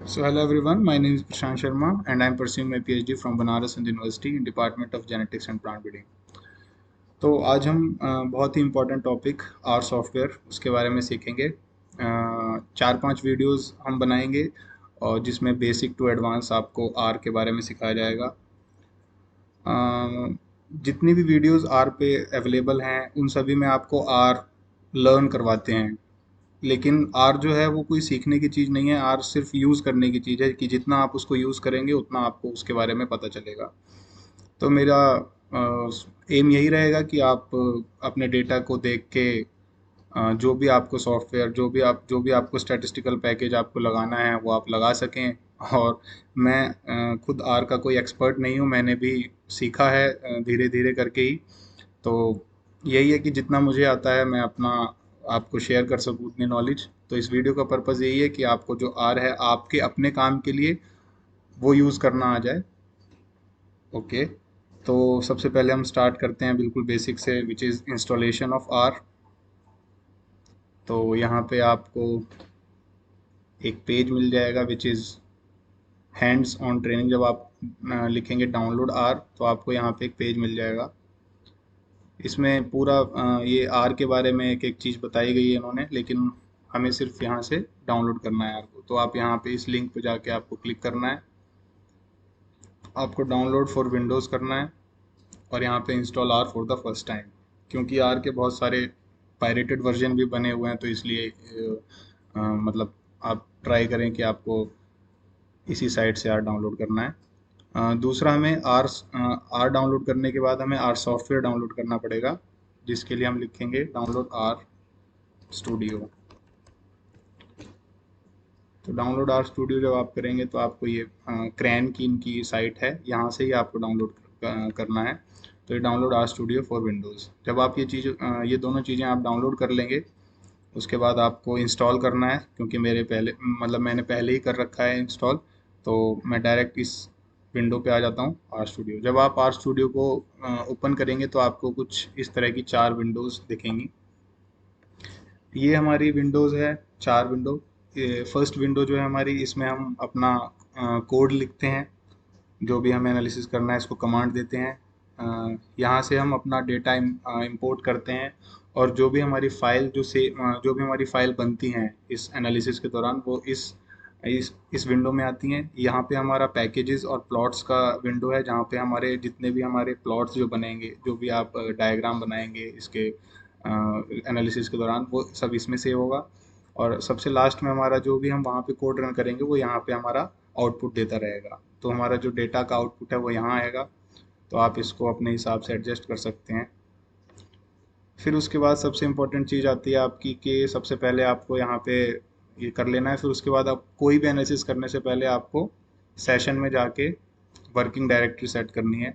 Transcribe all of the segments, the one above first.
So hello everyone, my name is Prashant Sharma and I am pursuing my PhD from Banaras Hind University in Department of Genetics and Plant Breeding. तो आज हम बहुत ही important topic are software उसके बारे में सीखेंगे। चार पांच वीडियोस हम बनाएंगे और जिसमें बेसिक टू एडवांस आपको आर के बारे में सिखाया जाएगा। अ, जितनी भी वीडियोस आर पे अवेलेबल हैं उन सभी में आपको आर लर्न करवाते हैं, लेकिन आर जो है वो कोई सीखने की चीज़ नहीं है। आर सिर्फ यूज़ करने की चीज़ है कि जितना आप उसको यूज़ करेंगे उतना आपको उसके बारे में पता चलेगा। तो मेरा एम यही रहेगा कि आप अपने डेटा को देख के जो भी आपको सॉफ्टवेयर जो भी आपको स्टैटिस्टिकल पैकेज आपको लगाना है वो आप लगा सकें। और मैं खुद आर का कोई एक्सपर्ट नहीं हूँ, मैंने भी सीखा है धीरे धीरे करके ही। तो यही है कि जितना मुझे आता है मैं अपना आपको शेयर कर सकूँ उतनी नॉलेज। तो इस वीडियो का पर्पज़ यही है कि आपको जो आर है आपके अपने काम के लिए वो यूज़ करना आ जाए। ओके, तो सबसे पहले हम स्टार्ट करते हैं बिल्कुल बेसिक से, which is installation of R. तो यहाँ पे आपको एक पेज मिल जाएगा which is hands on training. जब आप लिखेंगे डाउनलोड आर तो आपको यहाँ पे एक पेज मिल जाएगा। इसमें पूरा ये आर के बारे में एक एक चीज़ बताई गई है इन्होंने, लेकिन हमें सिर्फ यहाँ से डाउनलोड करना है आर को। तो आप यहाँ पे इस लिंक पे जाके आपको क्लिक करना है, आपको डाउनलोड फॉर विंडोज़ करना है और यहाँ पे install R for the first time. क्योंकि आर के बहुत सारे पायरेटेड वर्जन भी बने हुए हैं तो इसलिए मतलब आप ट्राई करें कि आपको इसी साइट से आर डाउनलोड करना है। दूसरा, हमें आर डाउनलोड करने के बाद हमें आर सॉफ्टवेयर डाउनलोड करना पड़ेगा, जिसके लिए हम लिखेंगे डाउनलोड आर स्टूडियो। तो डाउनलोड आर स्टूडियो जब आप करेंगे तो आपको ये क्रैन की इनकी साइट है, यहाँ से ही आपको डाउनलोड करना है। तो ये download R studio for Windows. जब आप ये दोनों चीज़ें आप डाउनलोड कर लेंगे उसके बाद आपको इंस्टॉल करना है। क्योंकि मेरे पहले मतलब मैंने पहले ही कर रखा है इंस्टॉल, तो मैं डायरेक्ट इस विंडो पे आ जाता हूँ आर स्टूडियो। जब आप आर स्टूडियो को ओपन करेंगे तो आपको कुछ इस तरह की चार विंडोज़ दिखेंगी। ये हमारी विंडोज़ है, चार विंडो। ये फर्स्ट विंडो जो है हमारी, इसमें हम अपना कोड लिखते हैं। जो भी हमें एनालिसिस करना है इसको कमांड देते हैं। यहाँ से हम अपना डेटा इंपोर्ट करते हैं और जो भी हमारी फाइल जो भी हमारी फाइल बनती हैं इस एनालिसिस के दौरान वो इस विंडो में आती हैं। यहाँ पे हमारा पैकेजेस और प्लॉट्स का विंडो है, जहाँ पे हमारे जितने भी हमारे प्लॉट्स जो बनेंगे, जो भी आप डायग्राम बनाएंगे इसके एनालिसिस के दौरान, वो सब इसमें सेव होगा। और सबसे लास्ट में हमारा जो भी हम वहाँ पे कोड रन करेंगे वो यहाँ पे हमारा आउटपुट देता रहेगा। तो हमारा जो डेटा का आउटपुट है वो यहाँ आएगा। तो आप इसको अपने हिसाब से एडजस्ट कर सकते हैं। फिर उसके बाद सबसे इम्पोर्टेंट चीज़ आती है आपकी कि सबसे पहले आपको यहाँ पे ये कर लेना है। फिर उसके बाद आप कोई भी एनालिसिस करने से पहले आपको सेशन में जाके वर्किंग डायरेक्टरी सेट करनी है।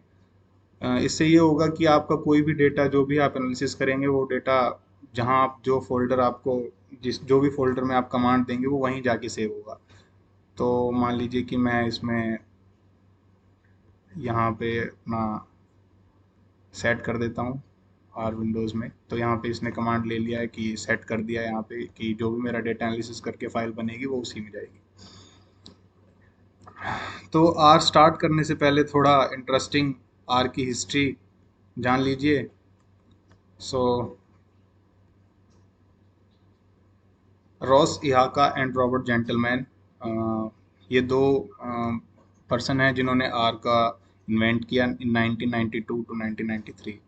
इससे ये होगा कि आपका कोई भी डेटा जो भी आप एनालिसिस करेंगे वो डेटा जहाँ आप जो फोल्डर आपको जिस जो भी फोल्डर में आप कमांड देंगे वो वहीं जाके सेव होगा। तो मान लीजिए कि मैं इसमें यहाँ पे अपना सेट कर देता हूँ आर विंडोज़ में। तो यहाँ पे इसने कमांड ले लिया है कि सेट कर दिया है यहाँ पे कि जो भी मेरा डेटा एनालिसिस करके फाइल बनेगी वो उसी में जाएगी। तो आर स्टार्ट करने से पहले थोड़ा इंटरेस्टिंग आर की हिस्ट्री जान लीजिए। सो रॉस इहाका एंड रॉबर्ट जेंटलमैन, ये दो पर्सन हैं जिन्होंने आर का इन्वेंट किया इन 1992 टू 1993।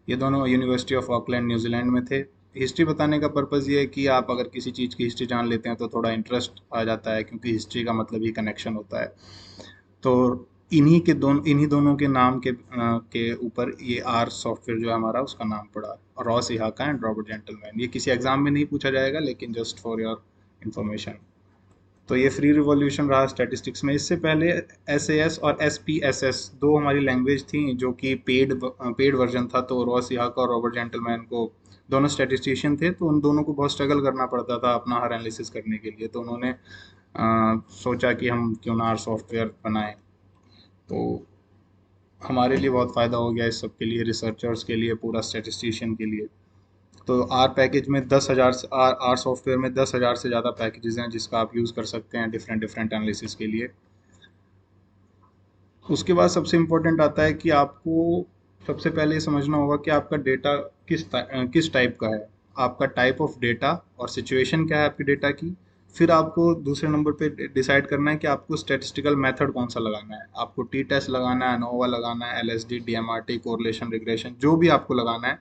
ये दोनों यूनिवर्सिटी ऑफ ऑकलैंड न्यूजीलैंड में थे। हिस्ट्री बताने का पर्पज़ ये है कि आप अगर किसी चीज़ की हिस्ट्री जान लेते हैं तो थोड़ा इंटरेस्ट आ जाता है, क्योंकि हिस्ट्री का मतलब ही कनेक्शन होता है। तो इन्हीं दोनों के नाम के ऊपर ये आर सॉफ्टवेयर जो है हमारा उसका नाम पड़ा, रॉस इहाका एंड रॉबर्ट जेंटलमैन। ये किसी एग्जाम में नहीं पूछा जाएगा, लेकिन जस्ट फॉर योर इंफॉर्मेशन। तो ये फ्री रिवॉल्यूशन रहा स्टैटिस्टिक्स में। इससे पहले SAS और SPSS दो हमारी लैंग्वेज थी जो कि पेड वर्जन था। तो रॉस इहाका और रॉबर्ट जेंटलमैन को दोनों स्टैटिस्टिशियन थे, तो उन दोनों को बहुत स्ट्रगल करना पड़ता था अपना हर एनालिसिस करने के लिए। तो उन्होंने सोचा कि हम क्यों ना आर सॉफ्टवेयर बनाएं। तो हमारे लिए बहुत फ़ायदा हो गया इस सब के लिए, रिसर्चर्स के लिए, पूरा स्टैटिस्टिशियन के लिए। तो आर पैकेज में 10,000 से आर सॉफ्टवेयर में 10,000 से ज़्यादा पैकेजेस हैं जिसका आप यूज़ कर सकते हैं डिफरेंट डिफरेंट एनालिसिस के लिए। उसके बाद सबसे इम्पोर्टेंट आता है कि आपको सबसे पहले ये समझना होगा कि आपका डेटा किस टाइप का है, आपका टाइप ऑफ डेटा और सिचुएशन क्या है आपके डेटा की। फिर आपको दूसरे नंबर पे डिसाइड करना है कि आपको स्टैटिस्टिकल मेथड कौन सा लगाना है, आपको टी टेस्ट लगाना है, एनोवा लगाना है, एलएसडी, डीएमआरटी, कोरिलेशन रिग्रेशन, जो भी आपको लगाना है।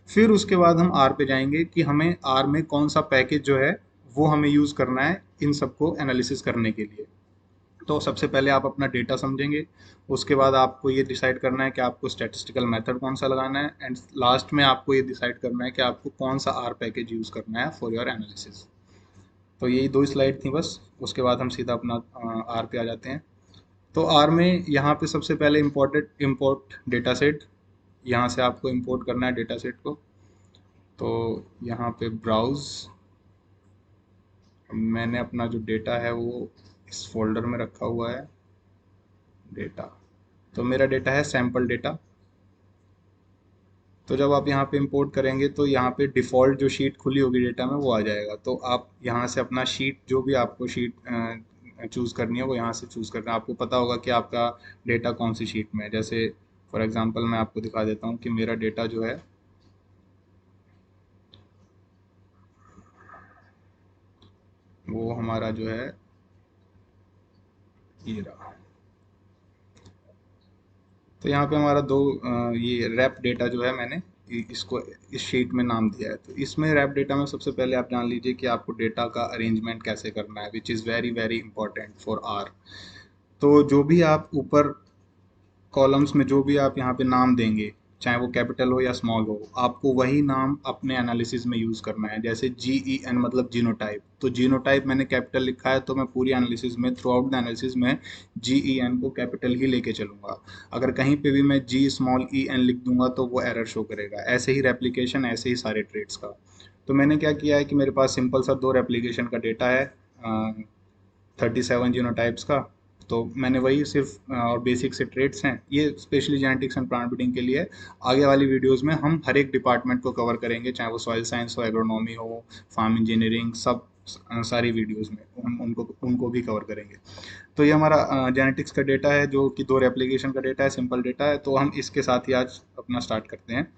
फिर उसके बाद हम आर पे जाएंगे कि हमें आर में कौन सा पैकेज जो है वो हमें यूज़ करना है इन सबको एनालिसिस करने के लिए। तो सबसे पहले आप अपना डेटा समझेंगे, उसके बाद आपको ये डिसाइड करना है कि आपको स्टैटिस्टिकल मेथड कौन सा लगाना है, एंड लास्ट में आपको ये डिसाइड करना है कि आपको कौन सा आर पैकेज यूज़ करना है फॉर योर एनालिसिस। तो यही दो स्लाइड थी बस, उसके बाद हम सीधा अपना आर पे आ जाते हैं। तो आर में यहाँ पे सबसे पहले इम्पोर्ट डेटा सेट, यहाँ से आपको इम्पोर्ट करना है डेटा सेट को। तो यहाँ पे ब्राउज़, मैंने अपना जो डेटा है वो इस फोल्डर में रखा हुआ है, डेटा। तो मेरा डेटा है सैम्पल डेटा। तो जब आप यहाँ पे इंपोर्ट करेंगे तो यहाँ पे डिफ़ॉल्ट जो शीट खुली होगी डेटा में वो आ जाएगा। तो आप यहाँ से अपना शीट, जो भी आपको शीट चूज़ करनी है वो यहाँ से चूज़ करना है। आपको पता होगा कि आपका डेटा कौन सी शीट में है। जैसे फॉर एग्जांपल मैं आपको दिखा देता हूँ कि मेरा डेटा जो है वो हमारा जो है ये रहा। तो यहाँ पे हमारा ये रैप डेटा जो है मैंने इसको इस शीट में नाम दिया है। तो इसमें रैप डेटा में सबसे पहले आप जान लीजिए कि आपको डेटा का अरेंजमेंट कैसे करना है, which is very very important for R. तो जो भी आप ऊपर कॉलम्स में जो भी आप यहाँ पे नाम देंगे, चाहे वो कैपिटल हो या स्मॉल हो, आपको वही नाम अपने एनालिसिस में यूज़ करना है। जैसे GEN मतलब जीनोटाइप, तो जीनोटाइप मैंने कैपिटल लिखा है तो मैं पूरी एनालिसिस में, थ्रू आउट द एनालिसिस में GEN को कैपिटल ही लेके चलूंगा। अगर कहीं पे भी मैं G_en लिख दूंगा तो वो एरर शो करेगा। ऐसे ही रेप्लिकेशन, ऐसे ही सारे ट्रेड्स का। तो मैंने क्या किया है कि मेरे पास सिंपल सा दो रेप्लिकेशन का डेटा है, 37 जीनोटाइप्स का। तो मैंने वही सिर्फ और बेसिक से ट्रेड्स हैं, ये specially genetics and plant breeding के लिए। आगे वाली वीडियोस में हम हर एक डिपार्टमेंट को कवर करेंगे, चाहे वो सॉइल साइंस हो, एग्रोनॉमी हो, फार्म इंजीनियरिंग, सब सारी वीडियोस में हम उनको भी कवर करेंगे। तो ये हमारा जेनेटिक्स का डेटा है जो कि दो रेप्लिकेशन का डेटा है, सिंपल डेटा है। तो हम इसके साथ ही आज अपना स्टार्ट करते हैं।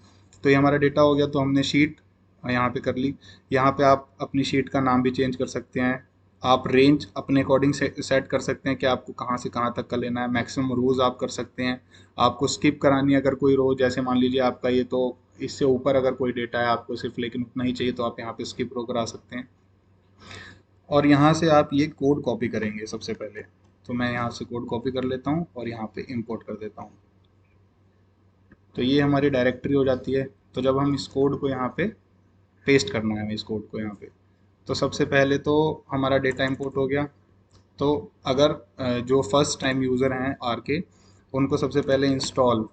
तो ये हमारा डेटा हो गया। तो हमने शीट यहाँ पे कर ली। यहाँ पे आप अपनी शीट का नाम भी चेंज कर सकते हैं। आप रेंज अपने अकॉर्डिंग से सेट कर सकते हैं कि आपको कहाँ से कहाँ तक का लेना है। मैक्सिमम रोज आप कर सकते हैं। आपको स्किप करानी है अगर कोई रो, जैसे मान लीजिए आपका ये, तो इससे ऊपर अगर कोई डेटा है आपको सिर्फ लेकिन उतना ही चाहिए तो आप यहाँ पे स्किप रो करा सकते हैं। और यहाँ से आप ये कोड कॉपी करेंगे सबसे पहले। तो मैं यहाँ से कोड कॉपी कर लेता हूँ और यहाँ पे इंपोर्ट कर देता हूँ। तो ये हमारी डायरेक्टरी हो जाती है। तो जब हम इस कोड को यहाँ पे पेस्ट करना है, हमें इस कोड को यहाँ पे, तो सबसे पहले तो हमारा डेटा इंपोर्ट हो गया। तो अगर जो फर्स्ट टाइम यूज़र हैं आर के, उनको सबसे पहले इंस्टॉल,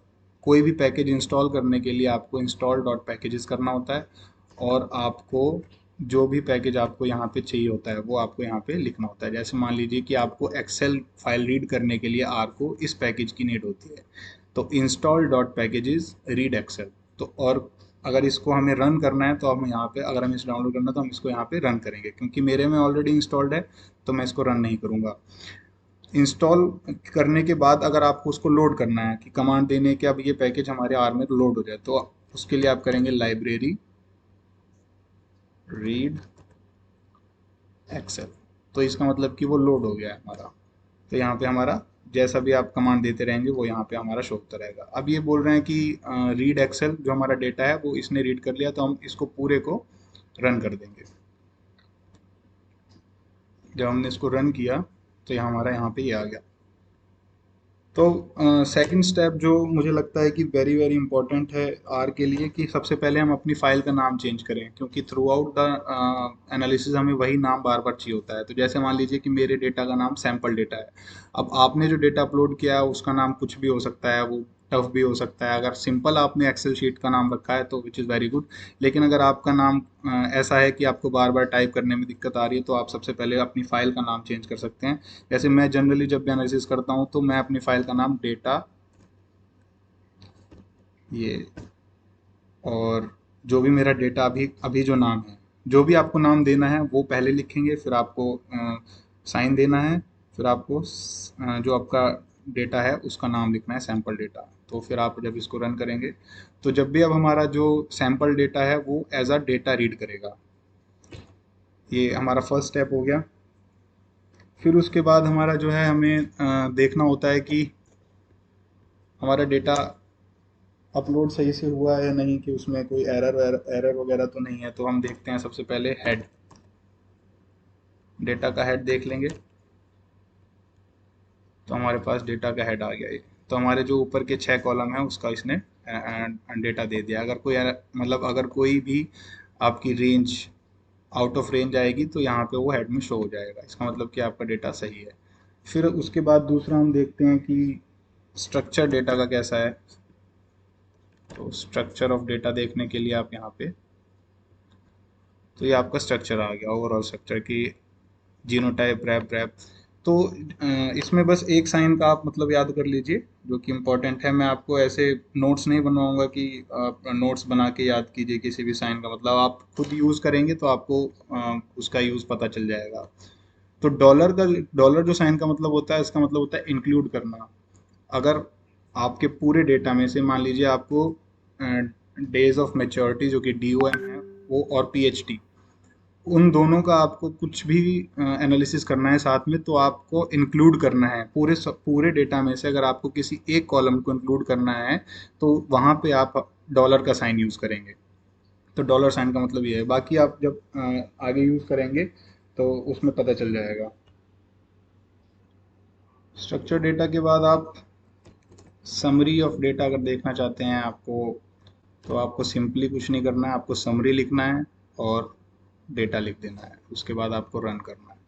कोई भी पैकेज इंस्टॉल करने के लिए आपको इंस्टॉल डॉट पैकेजेस करना होता है। और आपको जो भी पैकेज आपको यहाँ पे चाहिए होता है वो आपको यहाँ पे लिखना होता है। जैसे मान लीजिए कि आपको एक्सेल फाइल रीड करने के लिए आर को इस पैकेज की नीड होती है, तो install dot packages read Excel. तो और अगर इसको हमें रन करना है तो हम यहाँ पे, अगर हमें इसे डाउनलोड करना है तो हम इसको यहाँ पे रन करेंगे। क्योंकि मेरे में ऑलरेडी इंस्टॉल्ड है तो मैं इसको रन नहीं करूँगा। इंस्टॉल करने के बाद अगर आपको उसको लोड करना है, कि कमांड देने के अब ये पैकेज हमारे आर में लोड हो जाए, तो उसके लिए आप करेंगे लाइब्रेरी रीड एक्सेल। तो इसका मतलब कि वो लोड हो गया है हमारा। तो यहाँ पे हमारा जैसा भी आप कमांड देते रहेंगे वो यहाँ पे हमारा शो होता रहेगा। अब ये बोल रहे हैं कि रीड एक्सेल, जो हमारा डेटा है वो इसने रीड कर लिया, तो हम इसको पूरे को रन कर देंगे। जब हमने इसको रन किया तो यहाँ हमारा यहाँ पे ये आ गया। तो सेकंड स्टेप जो मुझे लगता है कि वेरी वेरी इंपॉर्टेंट है आर के लिए, कि सबसे पहले हम अपनी फाइल का नाम चेंज करें। क्योंकि थ्रू आउट द एनालिसिस हमें वही नाम बार बार चाहिए होता है। तो जैसे मान लीजिए कि मेरे डेटा का नाम सैम्पल डेटा है। अब आपने जो डेटा अपलोड किया है उसका नाम कुछ भी हो सकता है, वो टफ भी हो सकता है। अगर सिंपल आपने एक्सेल शीट का नाम रखा है तो विच इज़ वेरी गुड। लेकिन अगर आपका नाम ऐसा है कि आपको बार बार टाइप करने में दिक्कत आ रही है, तो आप सबसे पहले अपनी फाइल का नाम चेंज कर सकते हैं। जैसे मैं जनरली जब भी एनालिसिस करता हूँ तो मैं अपनी फाइल का नाम डेटा, ये, और जो भी मेरा डेटा अभी अभी जो नाम है, जो भी आपको नाम देना है वो पहले लिखेंगे, फिर आपको साइन देना है, फिर आपको जो आपका डेटा है उसका नाम लिखना है, सैंपल डेटा। तो फिर आप जब इसको रन करेंगे तो जब भी अब हमारा जो सैंपल डेटा है वो एज अ डेटा रीड करेगा। ये हमारा फर्स्ट स्टेप हो गया। फिर उसके बाद हमारा जो है, हमें देखना होता है कि हमारा डेटा अपलोड सही से हुआ है या नहीं, कि उसमें कोई एरर एरर वगैरह तो नहीं है। तो हम देखते हैं सबसे पहले हेड, डेटा का हेड देख लेंगे। तो हमारे पास डेटा का हेड आ गया ये। तो हमारे जो ऊपर के 6 कॉलम है उसका इसने डेटा दे दिया। अगर कोई मतलब अगर कोई भी आपकी रेंज आउट ऑफ रेंज आएगी तो यहाँ पे वो हेड में शो हो जाएगा, इसका मतलब कि आपका डेटा सही है। फिर उसके बाद दूसरा हम देखते हैं कि स्ट्रक्चर डेटा का कैसा है। तो स्ट्रक्चर ऑफ डेटा देखने के लिए आप यहाँ पे, तो ये आपका स्ट्रक्चर आ गया, ओवरऑल स्ट्रक्चर की जीनोटाइप रैप रैप। तो इसमें बस एक साइन का आप मतलब याद कर लीजिए जो कि इम्पोर्टेंट है। मैं आपको ऐसे नोट्स नहीं बनवाऊंगा कि आप नोट्स बना के याद कीजिए किसी भी साइन का मतलब। आप खुद यूज़ करेंगे तो आपको उसका यूज़ पता चल जाएगा। तो डॉलर जो साइन का मतलब होता है, इसका मतलब होता है इंक्लूड करना। अगर आपके पूरे डेटा में से मान लीजिए आपको डेज ऑफ मेच्योरिटी जो कि DOM है वो, और PHT, उन दोनों का आपको कुछ भी एनालिसिस करना है साथ में, तो आपको इंक्लूड करना है पूरे डेटा में से। अगर आपको किसी एक कॉलम को इंक्लूड करना है तो वहाँ पे आप डॉलर का साइन यूज़ करेंगे। तो डॉलर साइन का मतलब ये है। बाकी आप जब आगे यूज़ करेंगे तो उसमें पता चल जाएगा। स्ट्रक्चर डेटा के बाद आप समरी ऑफ डेटा अगर देखना चाहते हैं आपको, तो आपको सिंपली कुछ नहीं करना है, आपको समरी लिखना है और डेटा लिख देना है, उसके बाद आपको रन करना है।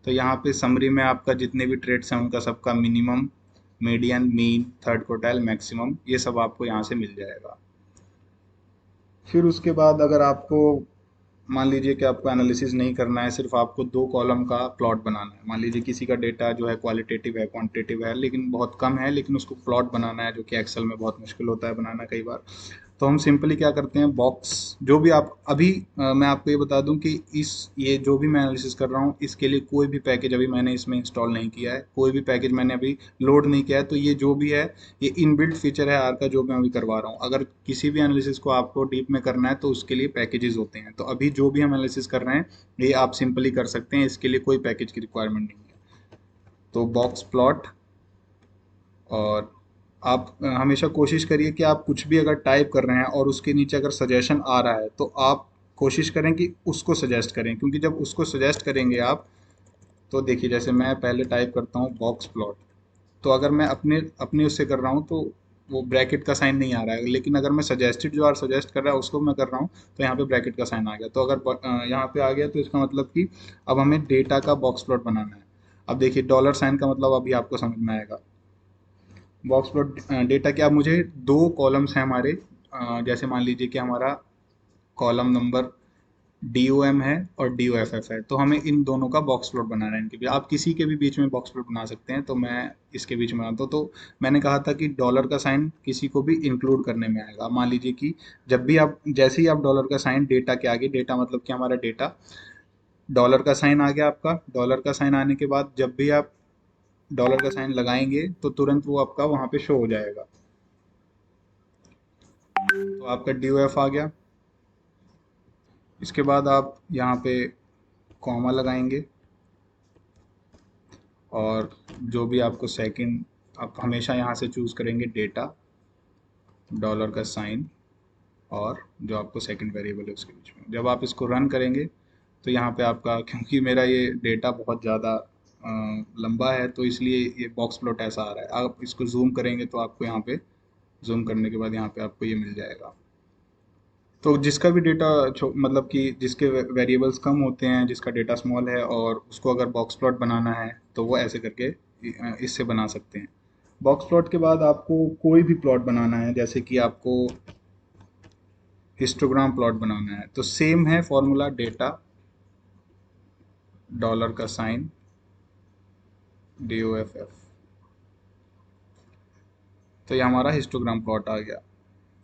तो यहाँ पे समरी में आपका जितने भी ट्रेड्स हैं उनका सबका minimum, median, mean, third quartile, maximum, ये सब आपको यहाँ से मिल जाएगा। फिर उसके बाद अगर आपको मान लीजिए कि आपको एनालिसिस नहीं करना है, सिर्फ आपको 2 कॉलम का प्लॉट बनाना है। मान लीजिए किसी का डेटा जो है क्वालिटेटिव है, क्वांटिटेटिव है, लेकिन बहुत कम है, लेकिन उसको प्लॉट बनाना है जो कि एक्सेल में बहुत मुश्किल होता है बनाना कई बार। तो हम सिंपली क्या करते हैं, बॉक्स, जो भी आप अभी मैं आपको ये बता दूं कि ये जो भी मैं एनालिसिस कर रहा हूँ इसके लिए कोई भी पैकेज अभी मैंने इसमें इंस्टॉल नहीं किया है, कोई भी पैकेज मैंने अभी लोड नहीं किया है। तो ये जो भी है ये इनबिल्ट फीचर है आर का, जो मैं अभी करवा रहा हूँ। अगर किसी भी एनालिसिस को आपको डीप में करना है तो उसके लिए पैकेजेस होते हैं। तो अभी जो भी हम एनालिसिस कर रहे हैं ये आप सिंपली कर सकते हैं, इसके लिए कोई पैकेज की रिक्वायरमेंट नहीं है। तो बॉक्स प्लॉट, और आप हमेशा कोशिश करिए कि आप कुछ भी अगर टाइप कर रहे हैं और उसके नीचे अगर सजेशन आ रहा है तो आप कोशिश करें कि उसको सजेस्ट करें, क्योंकि जब उसको सजेस्ट करेंगे आप, तो देखिए जैसे मैं पहले टाइप करता हूँ बॉक्स प्लॉट, तो अगर मैं अपने अपने उससे कर रहा हूँ तो वो ब्रैकेट का साइन नहीं आ रहा है, लेकिन अगर मैं सजेस्टेड जो आर सजेस्ट कर रहा है उसको मैं कर रहा हूँ तो यहाँ पे ब्रैकेट का साइन आ गया। तो अगर यहाँ पे आ गया तो इसका मतलब कि अब हमें डेटा का बॉक्स प्लॉट बनाना है। अब देखिए डॉलर साइन का मतलब अभी आपको समझ में आएगा। बॉक्स प्लॉट डेटा क्या, मुझे 2 कॉलम्स हैं हमारे। जैसे मान लीजिए कि हमारा कॉलम नंबर DOM है और DOFF है, तो हमें इन दोनों का बॉक्स प्लॉट बनाना है। इनके बीच आप किसी के भी बीच में बॉक्स प्लॉट बना सकते हैं, तो मैं इसके बीच में बनाता हूँ। तो मैंने कहा था कि डॉलर का साइन किसी को भी इंक्लूड करने में आएगा। मान लीजिए कि जब भी आप, जैसे ही आप डॉलर का साइन डेटा के आगे, डेटा मतलब कि हमारा डेटा, डॉलर का साइन आ गया आपका, डॉलर का साइन आने के बाद जब भी आप डॉलर का साइन लगाएंगे तो तुरंत वो आपका वहाँ पे शो हो जाएगा। तो आपका DOF आ गया। इसके बाद आप यहाँ पे कॉमा लगाएंगे, और जो भी आपको सेकंड, आप हमेशा यहाँ से चूज़ करेंगे डेटा, डॉलर का साइन, और जो आपको सेकंड वेरिएबल है उसके बीच में। जब आप इसको रन करेंगे तो यहाँ पे आपका, क्योंकि मेरा ये डेटा बहुत ज़्यादा लंबा है तो इसलिए ये बॉक्स प्लॉट ऐसा आ रहा है। आप इसको जूम करेंगे तो आपको यहाँ पे, जूम करने के बाद यहाँ पे आपको ये मिल जाएगा। तो जिसका भी डेटा मतलब कि जिसके वेरिएबल्स कम होते हैं, जिसका डेटा स्मॉल है और उसको अगर बॉक्स प्लॉट बनाना है तो वो ऐसे करके इससे बना सकते हैं। बॉक्स प्लॉट के बाद आपको कोई भी प्लॉट बनाना है, जैसे कि आपको हिस्टोग्राम प्लॉट बनाना है, तो सेम है फॉर्मूला, डेटा, डॉलर का साइन, DOFF। तो ये हमारा हिस्टोग्राम प्लॉट आ गया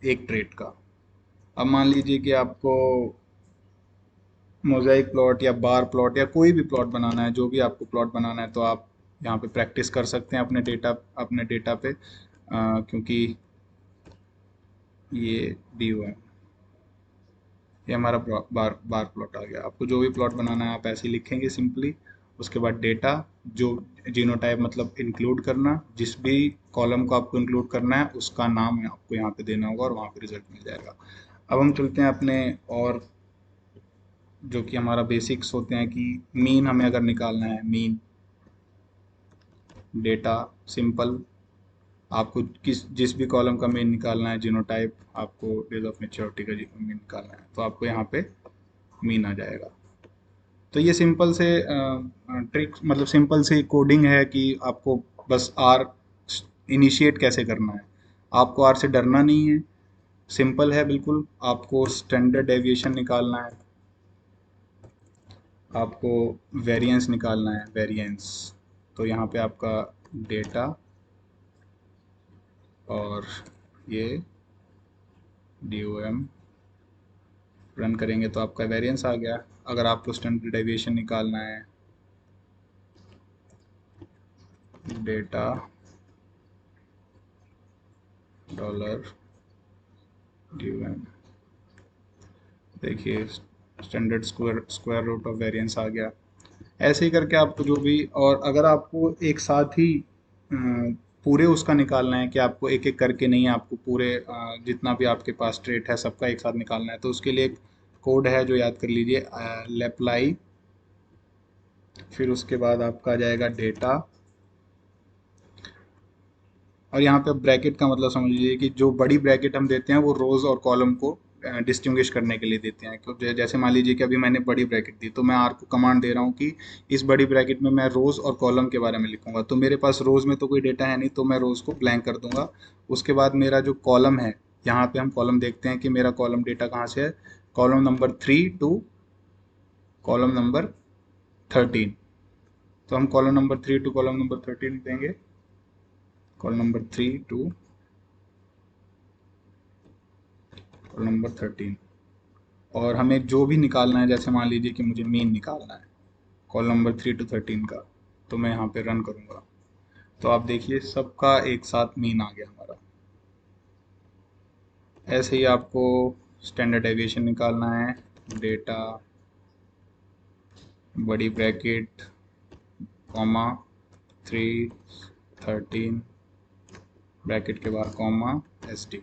एक ट्रेड का। अब मान लीजिए कि आपको मोज़ाइक प्लॉट या बार प्लॉट या कोई भी प्लॉट बनाना है, जो भी आपको प्लॉट बनाना है, तो आप यहाँ पे प्रैक्टिस कर सकते हैं अपने डेटा पे, क्योंकि ये डी हुआ है, ये हमारा बार प्लॉट आ गया। आपको जो भी प्लॉट बनाना है आप ऐसे ही लिखेंगे सिंपली। उसके बाद डेटा, जो जीनोटाइप मतलब इंक्लूड करना, जिस भी कॉलम को आपको इंक्लूड करना है उसका नाम आपको यहाँ पे देना होगा और वहाँ पे रिजल्ट मिल जाएगा। अब हम चलते हैं अपने, और जो कि हमारा बेसिक्स होते हैं कि मीन हमें अगर निकालना है, मीन डेटा सिंपल, आपको जिस भी कॉलम का मीन निकालना है, जीनोटाइप, आपको डेज ऑफ मेच्योरिटी का मीन निकालना है, तो आपको यहाँ पे मीन आ जाएगा। तो ये सिंपल से ट्रिक मतलब सिंपल से कोडिंग है कि आपको बस आर इनिशिएट कैसे करना है। आपको आर से डरना नहीं है, सिंपल है बिल्कुल। आपको स्टैंडर्ड डेविएशन निकालना है, आपको वेरिएंस निकालना है, वेरिएंस। तो यहाँ पे आपका डेटा और ये DOM रन करेंगे तो आपका वेरिएंस आ गया। अगर आपको स्टैंडर्ड डेविएशन निकालना है, डेटा $DOM, देखिए standard square root of variance आ गया। ऐसे ही करके आपको जो भी, और अगर आपको एक साथ ही पूरे उसका निकालना है कि आपको एक एक करके नहीं, आपको पूरे जितना भी आपके पास ट्रेट है सबका एक साथ निकालना है, तो उसके लिए एक कोड है जो याद कर लीजिए, लेप्लाई, फिर उसके बाद आपका आ जाएगा डेटा, और यहाँ पे ब्रैकेट का मतलब समझ लीजिए कि जो बड़ी ब्रैकेट हम देते हैं वो रोज और कॉलम को डिस्टिंग्विश करने के लिए देते हैं। क्योंकि जैसे मान लीजिए कि अभी मैंने बड़ी ब्रैकेट दी, तो मैं आर को कमांड दे रहा हूँ कि इस बड़ी ब्रैकेट में मैं रोज और कॉलम के बारे में लिखूंगा। तो मेरे पास रोज में तो कोई डेटा है नहीं, तो मैं रोज को ब्लैंक कर दूंगा। उसके बाद मेरा जो कॉलम है, यहाँ पे हम कॉलम देखते हैं कि मेरा कॉलम डेटा कहाँ से है, column number 3 to column number 13। तो हम column number 3 to column number 13 देंगे, column number 3 to column number 13। और हमें जो भी निकालना है, जैसे मान लीजिए कि मुझे मीन निकालना है कॉल नंबर 3 टू 13 का, तो मैं यहाँ पे रन करूँगा, तो आप देखिए सबका एक साथ मीन आ गया हमारा। ऐसे ही आपको स्टैंडर्ड डेविएशन निकालना है, डेटा बड़ी ब्रैकेट कॉमा 3 13 ब्रैकेट के बाद कॉमा SD।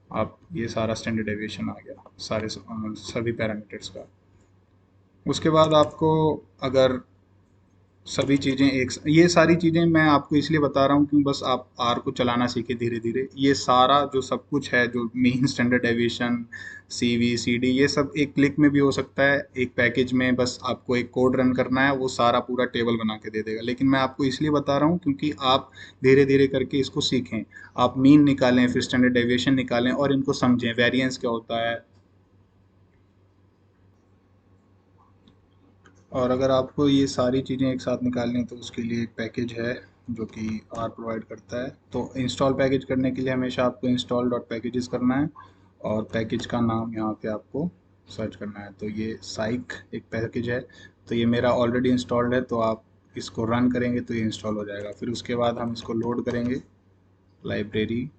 आप ये सारा स्टैंडर्ड डेविएशन आ गया सारे सभी पैरामीटर्स का। उसके बाद आपको अगर सभी चीज़ें एक, ये सारी चीज़ें मैं आपको इसलिए बता रहा हूँ क्यों, बस आप आर को चलाना सीखे धीरे धीरे। ये सारा जो सब कुछ है, जो main standard deviation, CV CD, ये सब एक क्लिक में भी हो सकता है। एक पैकेज में बस आपको एक कोड रन करना है, वो सारा पूरा टेबल बना के दे देगा। लेकिन मैं आपको इसलिए बता रहा हूँ क्योंकि आप धीरे धीरे करके इसको सीखें। आप मीन निकालें, फिर स्टैंडर्ड डेविएशन निकालें और इनको समझें, वेरिएंस क्या होता है। और अगर आपको ये सारी चीज़ें एक साथ निकालनी है तो उसके लिए एक पैकेज है जो कि आर प्रोवाइड करता है। तो इंस्टॉल पैकेज करने के लिए हमेशा आपको इंस्टॉल डॉट पैकेजेस करना है, और पैकेज का नाम यहाँ पे आपको सर्च करना है। तो ये साइक एक पैकेज है, तो ये मेरा ऑलरेडी इंस्टॉल्ड है, तो आप इसको रन करेंगे तो ये इंस्टॉल हो जाएगा। फिर उसके बाद हम इसको लोड करेंगे, लाइब्रेरी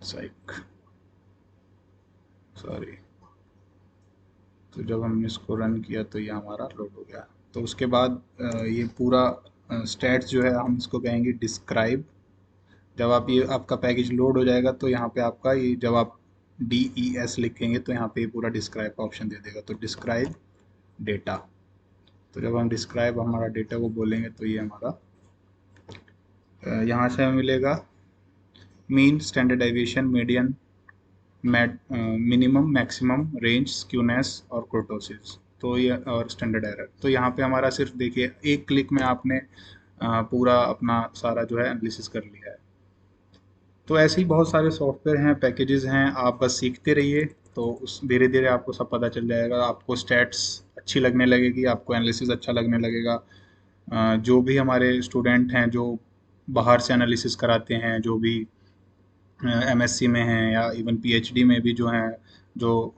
साइक, सॉरी। तो जब हमने इसको रन किया तो ये हमारा लोड हो गया। तो उसके बाद ये पूरा स्टैट्स जो है हम इसको कहेंगे डिस्क्राइब। जब आप ये आपका पैकेज लोड हो जाएगा तो यहाँ पे आपका ये, जब आप DES लिखेंगे तो यहाँ पे ये पूरा डिस्क्राइब का ऑप्शन दे देगा। तो डिस्क्राइब डेटा, तो जब हम डिस्क्राइब हमारा डेटा को बोलेंगे तो ये हमारा यहाँ से हमें मिलेगा mean, standard deviation, median, minimum, maximum, range, skewness और कुर्टोसिस। तो ये और स्टैंडर्ड एरर। तो यहाँ पे हमारा सिर्फ देखिए एक क्लिक में आपने पूरा अपना सारा जो है एनालिसिस कर लिया है। तो ऐसे ही बहुत सारे सॉफ्टवेयर हैं, पैकेजेस हैं, आप बस सीखते रहिए। तो उस धीरे धीरे आपको सब पता चल जाएगा, आपको स्टैट्स अच्छी लगने लगेगी, आपको एनालिसिस अच्छा लगने लगेगा। जो भी हमारे स्टूडेंट हैं जो बाहर से एनालिसिस कराते हैं, जो भी एमएससी में हैं या इवन पीएचडी में भी जो हैं, जो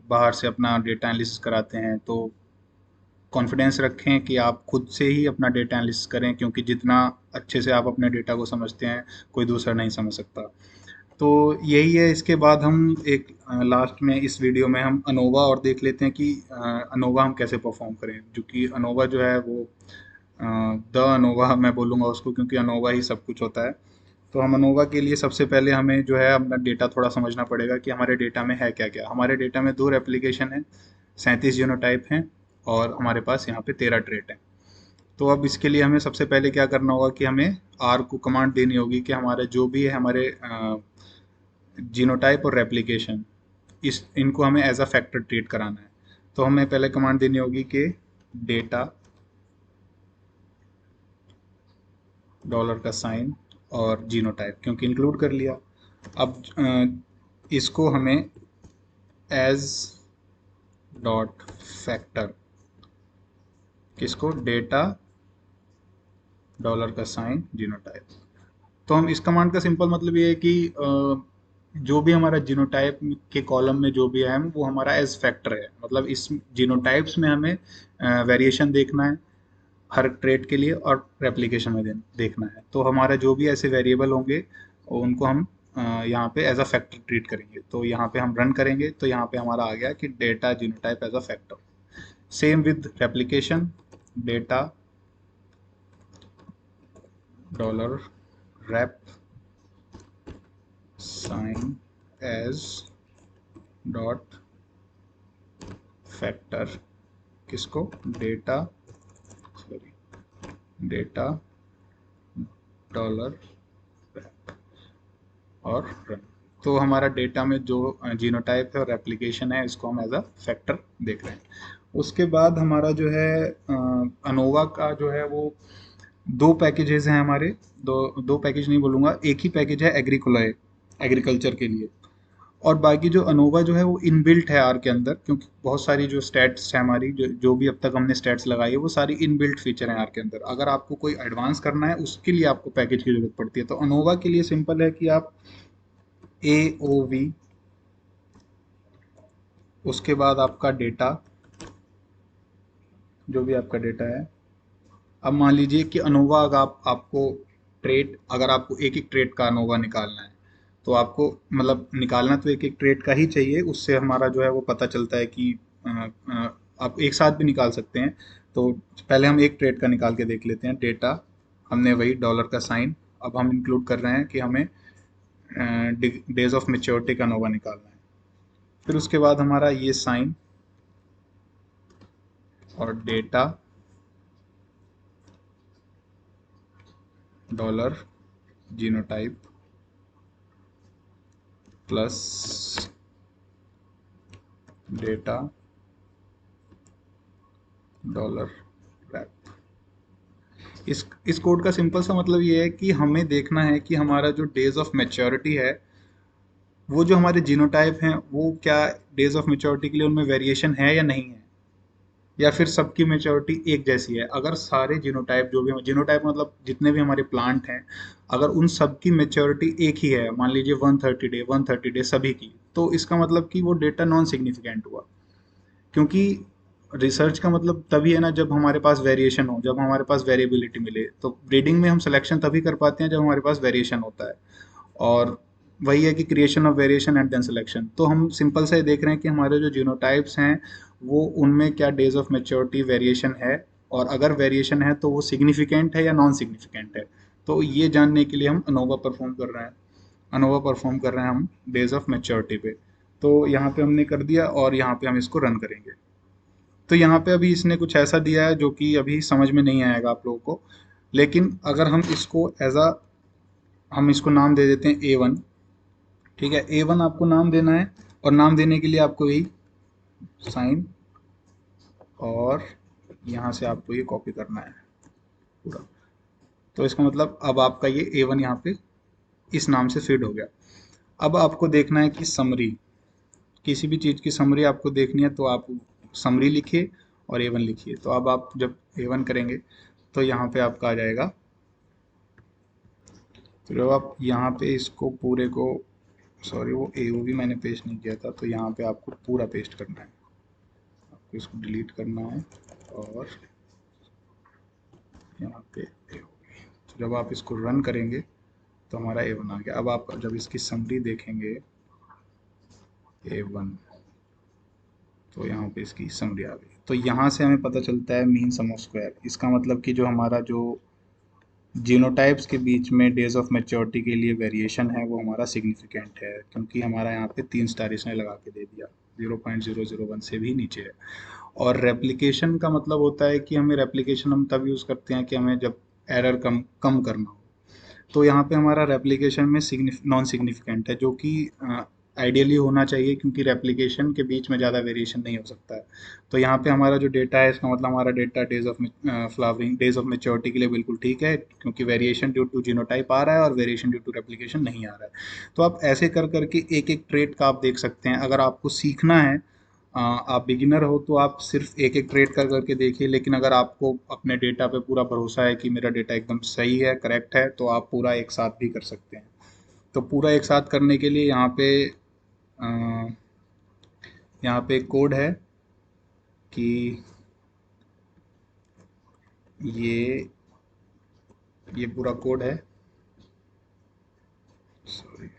बाहर से अपना डेटा एनालिसिस कराते हैं, तो कॉन्फिडेंस रखें कि आप खुद से ही अपना डेटा एनालिसिस करें, क्योंकि जितना अच्छे से आप अपने डेटा को समझते हैं कोई दूसरा नहीं समझ सकता। तो यही है। इसके बाद हम एक लास्ट में इस वीडियो में हम अनोवा और देख लेते हैं कि अनोवा हम कैसे परफॉर्म करें, जो कि अनोवा जो है वो द अनोवा मैं बोलूँगा उसको, क्योंकि अनोवा ही सब कुछ होता है। तो हम अनोवा के लिए सबसे पहले हमें जो है अपना डेटा थोड़ा समझना पड़ेगा कि हमारे डेटा में है क्या क्या। हमारे डेटा में 2 रेप्लिकेशन है, 37 जीनोटाइप हैं, और हमारे पास यहाँ पे 13 ट्रेट हैं। तो अब इसके लिए हमें सबसे पहले क्या करना होगा कि हमें आर को कमांड देनी होगी कि हमारे जो भी है हमारे जीनोटाइप और रेप्लिकेशन, इस इनको हमें एज अ फैक्टर ट्रीट कराना है। तो हमें पहले कमांड देनी होगी कि डेटा डॉलर का साइन और जीनोटाइप, क्योंकि इंक्लूड कर लिया। अब इसको हमें एज डॉट फैक्टर, किसको, डेटा डॉलर का साइन जीनोटाइप। तो हम इस कमांड का सिंपल मतलब ये है कि जो भी हमारा जीनोटाइप के कॉलम में जो भी है वो हमारा एज फैक्टर है, मतलब इस जीनोटाइप्स में हमें वेरिएशन देखना है हर ट्रेट के लिए, और रेप्लिकेशन में देखना है। तो हमारा जो भी ऐसे वेरिएबल होंगे उनको हम यहाँ पे एज अ फैक्टर ट्रीट करेंगे। तो यहाँ पे हम रन करेंगे तो यहाँ पे हमारा आ गया कि data genotype as a factor. Same with replication, data dollar rep sign as dot factor, किसको, डेटा, सॉरी, डेटा डॉलर और रन। तो हमारा डेटा में जो जीनोटाइप है और एप्लीकेशन है, इसको हम एज अ फैक्टर देख रहे हैं। उसके बाद हमारा जो है अनोवा का जो है वो 2 पैकेजेस हैं हमारे। दो पैकेज नहीं बोलूँगा, एक ही पैकेज है एग्रीकोलाय, एग्रीकल्चर के लिए। और बाकी जो अनोवा जो है वो इनबिल्ट है आर के अंदर, क्योंकि बहुत सारी जो स्टैट्स है हमारी, जो भी अब तक हमने स्टैट्स लगाई है वो सारी इनबिल्ट फीचर हैं आर के अंदर। अगर आपको कोई एडवांस करना है उसके लिए आपको पैकेज की जरूरत पड़ती है। तो अनोवा के लिए सिंपल है कि आप ए ओ वी, उसके बाद आपका डेटा, जो भी आपका डेटा है। अब मान लीजिए कि अनोवा, अगर आपको ट्रेड, अगर आपको एक एक ट्रेड का अनोवा निकालना है, तो आपको मतलब निकालना तो एक एक ट्रेड का ही चाहिए, उससे हमारा जो है वो पता चलता है कि आप एक साथ भी निकाल सकते हैं। तो पहले हम एक ट्रेड का निकाल के देख लेते हैं। डेटा, हमने वही डॉलर का साइन, अब हम इंक्लूड कर रहे हैं कि हमें डेज ऑफ मेच्योरिटी का अनोवा निकालना है। फिर उसके बाद हमारा ये साइन और data dollar genotype plus data dollar rep. इस कोड का सिंपल सा मतलब ये है कि हमें देखना है कि हमारा जो डेज ऑफ मैच्योरिटी है, वो जो हमारे जीनोटाइप हैं वो क्या डेज ऑफ मैच्योरिटी के लिए उनमें वेरिएशन है या नहीं है, या फिर सबकी मैच्योरिटी एक जैसी है। अगर सारे जीनोटाइप, जो भी जीनोटाइप मतलब जितने भी हमारे प्लांट हैं, अगर उन सबकी मैच्योरिटी एक ही है, मान लीजिए 130 डे सभी की, तो इसका मतलब कि वो डेटा नॉन सिग्निफिकेंट हुआ। क्योंकि रिसर्च का मतलब तभी है ना जब हमारे पास वेरिएशन हो, जब हमारे पास वेरिएबिलिटी मिले। तो ब्रीडिंग में हम सिलेक्शन तभी कर पाते हैं जब हमारे पास वेरिएशन होता है, और वही है कि creation of variation and then selection. तो हम सिंपल से देख रहे हैं कि हमारे जो जीनोटाइप्स हैं वो उनमें क्या डेज ऑफ मेच्योरिटी वेरिएशन है, और अगर वेरिएशन है तो वो सिग्निफिकेंट है या नॉन सिग्निफिकेंट है। तो ये जानने के लिए हम अनोवा परफॉर्म कर रहे हैं, अनोवा परफॉर्म कर रहे हैं हम डेज ऑफ मेच्योरिटी पे। तो यहाँ पे हमने कर दिया और यहाँ पे हम इसको रन करेंगे। तो यहाँ पे अभी इसने कुछ ऐसा दिया है जो कि अभी समझ में नहीं आएगा आप लोगों को, लेकिन अगर हम इसको एज अ, हम इसको नाम दे देते हैं A1। ठीक है, A1 आपको नाम देना है, और नाम देने के लिए आपको यही साइन, और यहाँ से आपको ये कॉपी करना है पूरा। तो इसका मतलब अब आपका ये A1 यहाँ पे इस नाम से फीड हो गया। अब आपको देखना है कि समरी, किसी भी चीज़ की समरी आपको देखनी है तो आप समरी लिखिए और A1 लिखिए। तो अब आप जब A1 करेंगे तो यहाँ पे आपका आ जाएगा तो जब आप यहाँ पे इसको पूरे को, सॉरी वो AO भी मैंने पेस्ट नहीं किया था, तो यहाँ पे आपको पूरा पेस्ट करना है, आपको इसको डिलीट करना है और यहाँ पे AO। तो जब आप इसको रन करेंगे तो हमारा A1 आ गया। अब आप जब इसकी समरी देखेंगे A1, तो यहाँ पे इसकी समरी आ गई। तो यहाँ से हमें पता चलता है मीन सम ऑफ स्क्वायर। इसका मतलब कि जो हमारा जो जीनोटाइप्स के बीच में डेज ऑफ मैच्योरिटी के लिए वेरिएशन है वो हमारा सिग्निफिकेंट है, क्योंकि हमारा यहाँ पे 3 स्टार इसने लगा के दे दिया, 0.001 से भी नीचे है। और रेप्लिकेशन का मतलब होता है कि हमें रेप्लिकेशन हम तब यूज़ करते हैं कि हमें जब एरर कम कम करना हो। तो यहाँ पे हमारा रेप्लिकेशन में नॉन सिग्निफिकेंट है, जो कि आइडियली होना चाहिए, क्योंकि रेप्लिकेशन के बीच में ज़्यादा वेरिएशन नहीं हो सकता है। तो यहाँ पे हमारा जो डेटा है, इसका मतलब हमारा data days of flowering, days of maturity के लिए बिल्कुल ठीक है, क्योंकि वेरिएशन ड्यू टू जीनोटाइप आ रहा है और वेरिएशन ड्यू टू रेप्लिकेशन नहीं आ रहा है। तो आप ऐसे कर करके एक एक ट्रेट का आप देख सकते हैं। अगर आपको सीखना है, आप बिगिनर हो, तो आप सिर्फ एक एक ट्रेड कर करके देखिए, लेकिन अगर आपको अपने डेटा पे पूरा भरोसा है कि मेरा डेटा एकदम सही है, करेक्ट है, तो आप पूरा एक साथ भी कर सकते हैं। तो पूरा एक साथ करने के लिए यहाँ पे एक कोड है कि ये ये पूरा कोड है, सॉरी,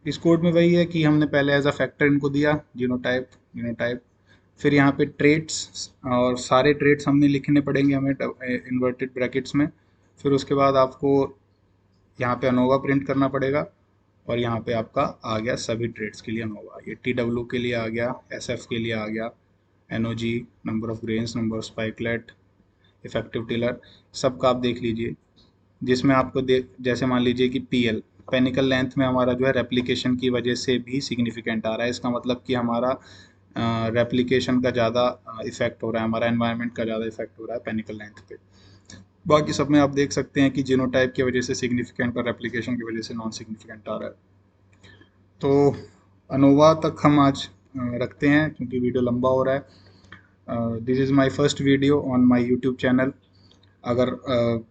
इस कोड में वही है कि हमने पहले एज अ फैक्टर इनको दिया जीनोटाइप, फिर यहाँ पे ट्रेट्स, और सारे ट्रेट्स हमने लिखने पड़ेंगे हमें इन्वर्टेड ब्रैकेट्स में। फिर उसके बाद आपको यहाँ पे अनोवा प्रिंट करना पड़ेगा, और यहाँ पे आपका आ गया सभी ट्रेड्स के लिए अनोवा। ये TW के लिए आ गया, SF के लिए आ गया, NOG, number of grains, number of spikelet, effective tiller, सबका आप देख लीजिए। जिसमें आपको जैसे मान लीजिए कि PL, पेनिकल लेंथ में हमारा जो है रेप्लिकेशन की वजह से भी सिग्निफिकेंट आ रहा है। इसका मतलब कि हमारा रेप्लिकेशन का ज़्यादा इफेक्ट हो रहा है, हमारा एनवायरनमेंट का ज़्यादा इफेक्ट हो रहा है पेनिकल लेंथ पे। बाकी सब में आप देख सकते हैं कि जीनोटाइप की वजह से सिग्निफिकेंट और रेप्लिकेशन की वजह से नॉन सिग्निफिकेंट आ रहा है। तो अनोवा तक हम आज रखते हैं, क्योंकि वीडियो लंबा हो रहा है। This is my first video on my YouTube channel. अगर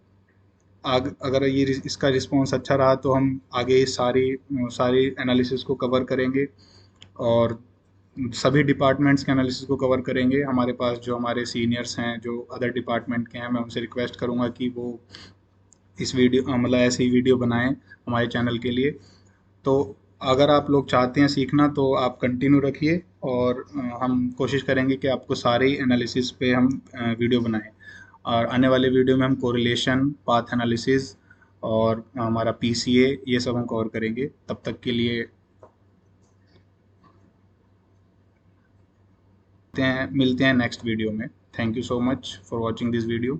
अगर ये इसका रिस्पांस अच्छा रहा तो हम आगे सारी एनालिसिस को कवर करेंगे, और सभी डिपार्टमेंट्स के एनालिसिस को कवर करेंगे। हमारे पास जो हमारे सीनियर्स हैं जो अदर डिपार्टमेंट के हैं, मैं उनसे रिक्वेस्ट करूंगा कि वो इस वीडियो मतलब ऐसे ही वीडियो बनाएं हमारे चैनल के लिए। तो अगर आप लोग चाहते हैं सीखना तो आप कंटिन्यू रखिए, और हम कोशिश करेंगे कि आपको सारे एनालिसिस पे हम वीडियो बनाएं। और आने वाले वीडियो में हम कोरिलेशन, पाथ एनालिसिस और हमारा PCA, ये सब हम कवर करेंगे। तब तक के लिए मिलते हैं नेक्स्ट वीडियो में। Thank you so much for watching this video.